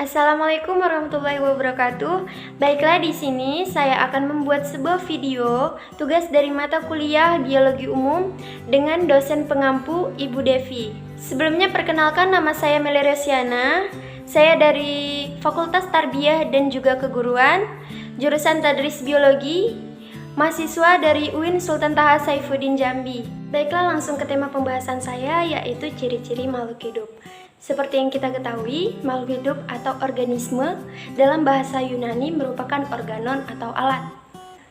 Assalamualaikum warahmatullahi wabarakatuh. Baiklah, di sini saya akan membuat sebuah video tugas dari mata kuliah Biologi Umum dengan dosen pengampu Ibu Devi. Sebelumnya perkenalkan, nama saya Melly Rosiana. Saya dari Fakultas Tarbiyah dan juga Keguruan, jurusan Tadris Biologi, mahasiswa dari UIN Sultan Taha Saifuddin Jambi. Baiklah, langsung ke tema pembahasan saya, yaitu ciri-ciri makhluk hidup. Seperti yang kita ketahui, makhluk hidup atau organisme dalam bahasa Yunani merupakan organon atau alat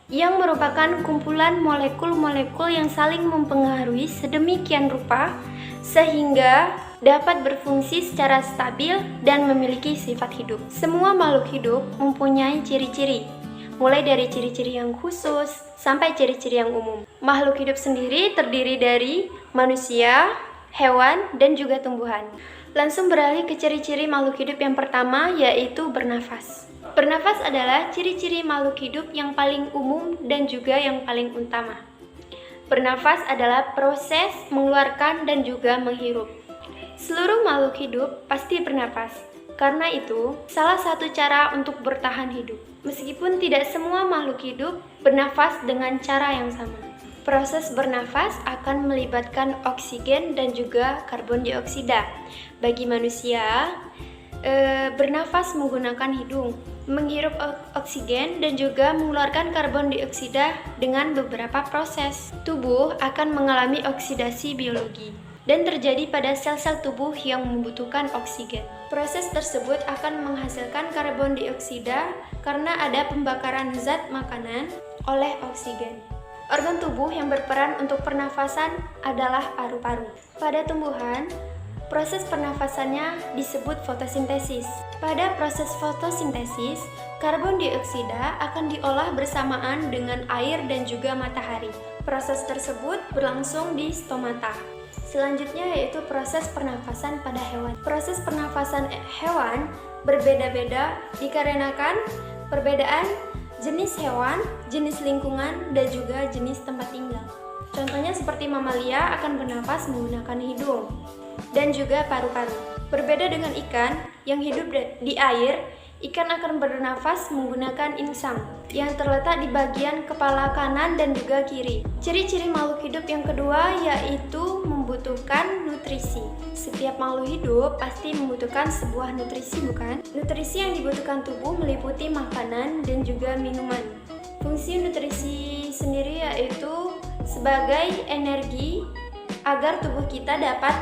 yang merupakan kumpulan molekul-molekul yang saling mempengaruhi sedemikian rupa sehingga dapat berfungsi secara stabil dan memiliki sifat hidup. Semua makhluk hidup mempunyai ciri-ciri, mulai dari ciri-ciri yang khusus sampai ciri-ciri yang umum. Makhluk hidup sendiri terdiri dari manusia, hewan, dan juga tumbuhan. Langsung beralih ke ciri-ciri makhluk hidup yang pertama, yaitu bernafas. Bernafas adalah ciri-ciri makhluk hidup yang paling umum dan juga yang paling utama. Bernafas adalah proses mengeluarkan dan juga menghirup. Seluruh makhluk hidup pasti bernafas. Karena itu, salah satu cara untuk bertahan hidup. Meskipun tidak semua makhluk hidup bernafas dengan cara yang sama. Proses bernafas akan melibatkan oksigen dan juga karbon dioksida. Bagi manusia, bernafas menggunakan hidung, menghirup oksigen dan juga mengeluarkan karbon dioksida dengan beberapa proses. Tubuh akan mengalami oksidasi biologi dan terjadi pada sel-sel tubuh yang membutuhkan oksigen. Proses tersebut akan menghasilkan karbon dioksida karena ada pembakaran zat makanan oleh oksigen. Organ tubuh yang berperan untuk pernafasan adalah paru-paru. Pada tumbuhan, proses pernafasannya disebut fotosintesis. Pada proses fotosintesis, karbon dioksida akan diolah bersamaan dengan air dan juga matahari. Proses tersebut berlangsung di stomata. Selanjutnya yaitu proses pernafasan pada hewan. Proses pernafasan hewan berbeda-beda dikarenakan perbedaan jenis hewan, jenis lingkungan, dan juga jenis tempat tinggal. Contohnya seperti mamalia akan bernafas menggunakan hidung dan juga paru-paru. Berbeda dengan ikan yang hidup di air, ikan akan bernafas menggunakan insang yang terletak di bagian kepala kanan dan juga kiri. Ciri-ciri makhluk hidup yang kedua yaitu membutuhkan nutrisi. Setiap makhluk hidup pasti membutuhkan sebuah nutrisi, bukan? Nutrisi yang dibutuhkan tubuh meliputi makanan dan juga minuman. Fungsi nutrisi sendiri yaitu sebagai energi agar tubuh kita dapat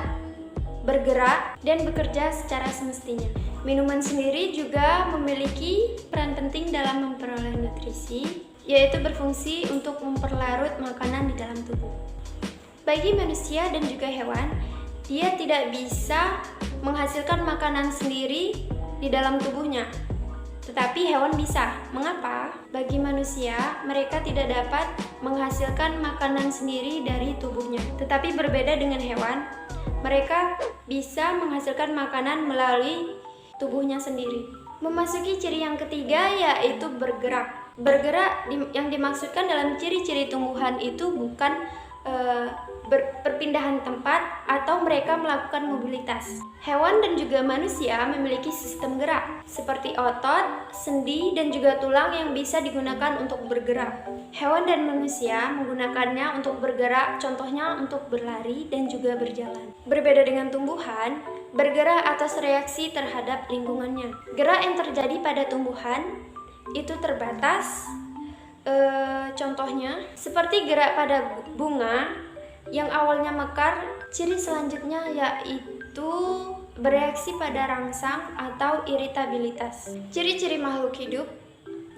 bergerak dan bekerja secara semestinya. Minuman sendiri juga memiliki peran penting dalam memperoleh nutrisi, yaitu berfungsi untuk memperlarut makanan di dalam tubuh. Bagi manusia dan juga hewan, dia tidak bisa menghasilkan makanan sendiri di dalam tubuhnya. Tetapi hewan bisa. Mengapa? Bagi manusia, mereka tidak dapat menghasilkan makanan sendiri dari tubuhnya. Tetapi berbeda dengan hewan, mereka bisa menghasilkan makanan melalui tubuhnya sendiri. Memasuki ciri yang ketiga yaitu bergerak. Bergerak yang dimaksudkan dalam ciri-ciri tumbuhan itu bukan perpindahan tempat atau mereka melakukan mobilitas. Hewan dan juga manusia memiliki sistem gerak seperti otot, sendi, dan juga tulang yang bisa digunakan untuk bergerak. Hewan dan manusia menggunakannya untuk bergerak, contohnya untuk berlari dan juga berjalan. Berbeda dengan tumbuhan, bergerak atas reaksi terhadap lingkungannya. Gerak yang terjadi pada tumbuhan itu terbatas. Contohnya seperti gerak pada bunga yang awalnya mekar. Ciri selanjutnya yaitu bereaksi pada rangsang atau iritabilitas. Ciri-ciri makhluk hidup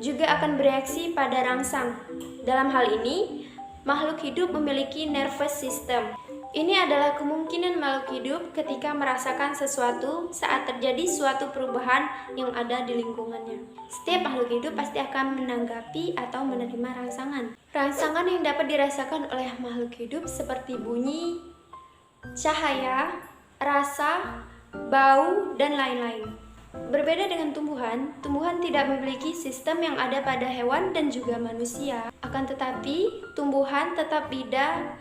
juga akan bereaksi pada rangsang. Dalam hal ini, makhluk hidup memiliki nervous system. Ini adalah kemungkinan makhluk hidup ketika merasakan sesuatu saat terjadi suatu perubahan yang ada di lingkungannya. Setiap makhluk hidup pasti akan menanggapi atau menerima rangsangan. Rangsangan yang dapat dirasakan oleh makhluk hidup seperti bunyi, cahaya, rasa, bau, dan lain-lain. Berbeda dengan tumbuhan, tumbuhan tidak memiliki sistem yang ada pada hewan dan juga manusia. Akan tetapi, tumbuhan tetap beda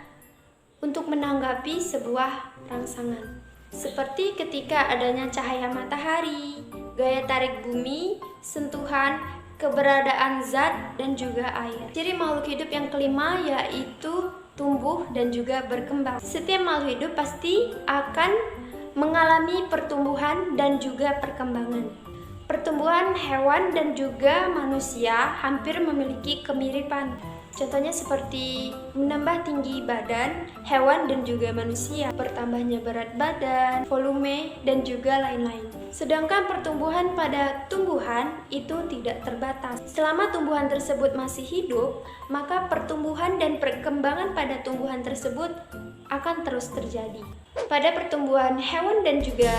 untuk menanggapi sebuah rangsangan. seperti ketika adanya cahaya matahari, gaya tarik bumi, sentuhan, keberadaan zat, dan juga air. Ciri makhluk hidup yang kelima yaitu tumbuh dan juga berkembang. Setiap makhluk hidup pasti akan mengalami pertumbuhan dan juga perkembangan. Pertumbuhan hewan dan juga manusia hampir memiliki kemiripan. Contohnya seperti menambah tinggi badan hewan dan juga manusia, bertambahnya berat badan, volume, dan juga lain-lain. Sedangkan pertumbuhan pada tumbuhan itu tidak terbatas. Selama tumbuhan tersebut masih hidup, maka pertumbuhan dan perkembangan pada tumbuhan tersebut akan terus terjadi. Pada pertumbuhan hewan dan juga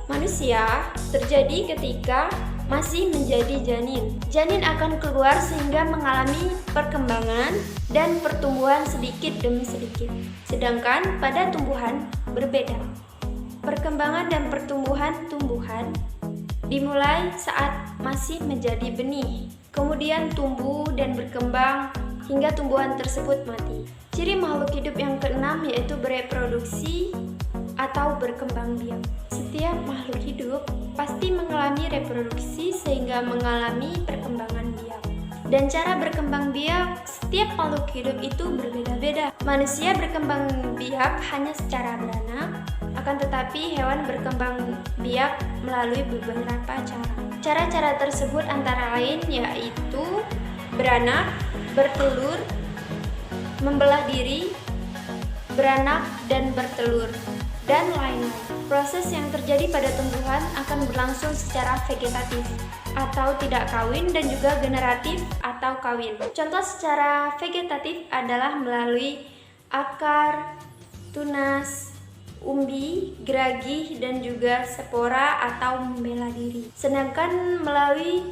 manusia terjadi ketika masih menjadi janin. Janin akan keluar sehingga mengalami perkembangan dan pertumbuhan sedikit demi sedikit. Sedangkan pada tumbuhan berbeda. Perkembangan dan pertumbuhan tumbuhan dimulai saat masih menjadi benih, kemudian tumbuh dan berkembang hingga tumbuhan tersebut mati. Ciri makhluk hidup yang keenam yaitu bereproduksi atau berkembang biak. Setiap makhluk hidup pasti mengalami reproduksi sehingga mengalami perkembangan biak. Dan cara berkembang biak setiap makhluk hidup itu berbeda-beda. Manusia berkembang biak hanya secara beranak, akan tetapi hewan berkembang biak melalui beberapa cara. Cara-cara tersebut antara lain yaitu beranak, bertelur, membelah diri, beranak dan bertelur, dan lain-lain. Proses yang terjadi pada tumbuhan akan berlangsung secara vegetatif atau tidak kawin dan juga generatif atau kawin. Contoh secara vegetatif adalah melalui akar, tunas, umbi, geragih, dan juga spora atau membela diri. Sedangkan melalui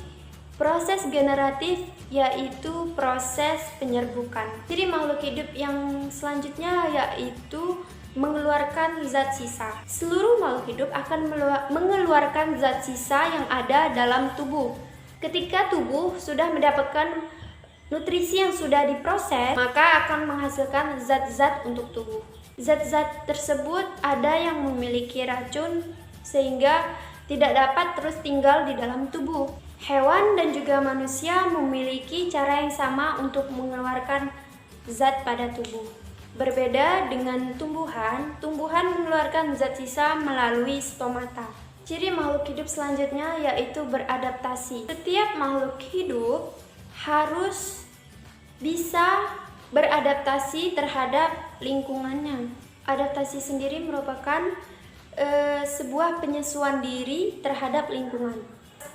proses generatif yaitu proses penyerbukan. Ciri makhluk hidup yang selanjutnya yaitu mengeluarkan zat sisa. Seluruh makhluk hidup akan mengeluarkan zat sisa yang ada dalam tubuh. Ketika tubuh sudah mendapatkan nutrisi yang sudah diproses, maka akan menghasilkan zat-zat untuk tubuh. Zat-zat tersebut ada yang memiliki racun sehingga tidak dapat terus tinggal di dalam tubuh. Hewan dan juga manusia memiliki cara yang sama untuk mengeluarkan zat pada tubuh. Berbeda dengan tumbuhan, tumbuhan mengeluarkan zat sisa melalui stomata. Ciri makhluk hidup selanjutnya yaitu beradaptasi. Setiap makhluk hidup harus bisa beradaptasi terhadap lingkungannya. Adaptasi sendiri merupakan sebuah penyesuaian diri terhadap lingkungan.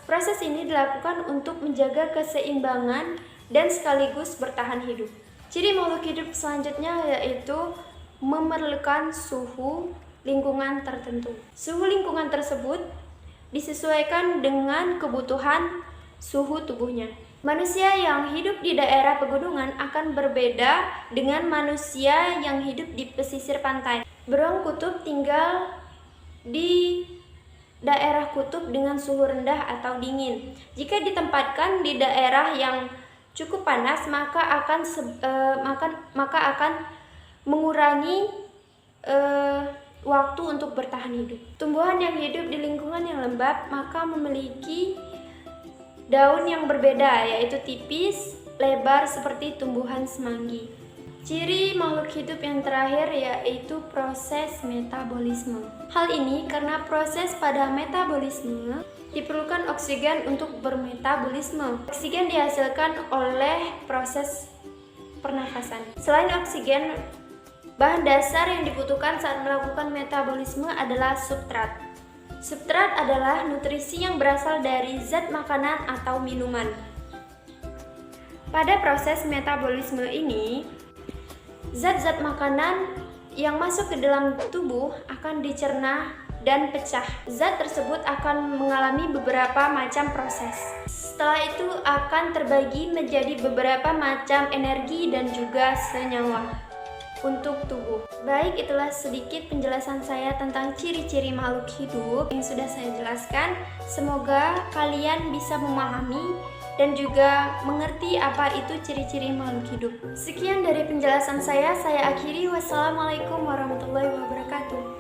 Proses ini dilakukan untuk menjaga keseimbangan dan sekaligus bertahan hidup. Ciri makhluk hidup selanjutnya yaitu memerlukan suhu lingkungan tertentu. Suhu lingkungan tersebut disesuaikan dengan kebutuhan suhu tubuhnya. Manusia yang hidup di daerah pegunungan akan berbeda dengan manusia yang hidup di pesisir pantai. Beruang kutub tinggal di daerah kutub dengan suhu rendah atau dingin. Jika ditempatkan di daerah yang cukup panas, maka akan mengurangi waktu untuk bertahan hidup. Tumbuhan yang hidup di lingkungan yang lembab maka memiliki daun yang berbeda, yaitu tipis, lebar seperti tumbuhan semanggi. Ciri makhluk hidup yang terakhir yaitu proses metabolisme. Hal ini karena proses pada metabolisme diperlukan oksigen untuk bermetabolisme. Oksigen dihasilkan oleh proses pernafasan. Selain oksigen, bahan dasar yang dibutuhkan saat melakukan metabolisme adalah substrat. Substrat adalah nutrisi yang berasal dari zat makanan atau minuman. Pada proses metabolisme ini, zat-zat makanan yang masuk ke dalam tubuh akan dicerna dan pecah. Zat tersebut akan mengalami beberapa macam proses. Setelah itu akan terbagi menjadi beberapa macam energi dan juga senyawa untuk tubuh. Baik, itulah sedikit penjelasan saya tentang ciri-ciri makhluk hidup yang sudah saya jelaskan. Semoga kalian bisa memahami dan juga mengerti apa itu ciri-ciri makhluk hidup. Sekian dari penjelasan saya akhiri. Wassalamualaikum warahmatullahi wabarakatuh.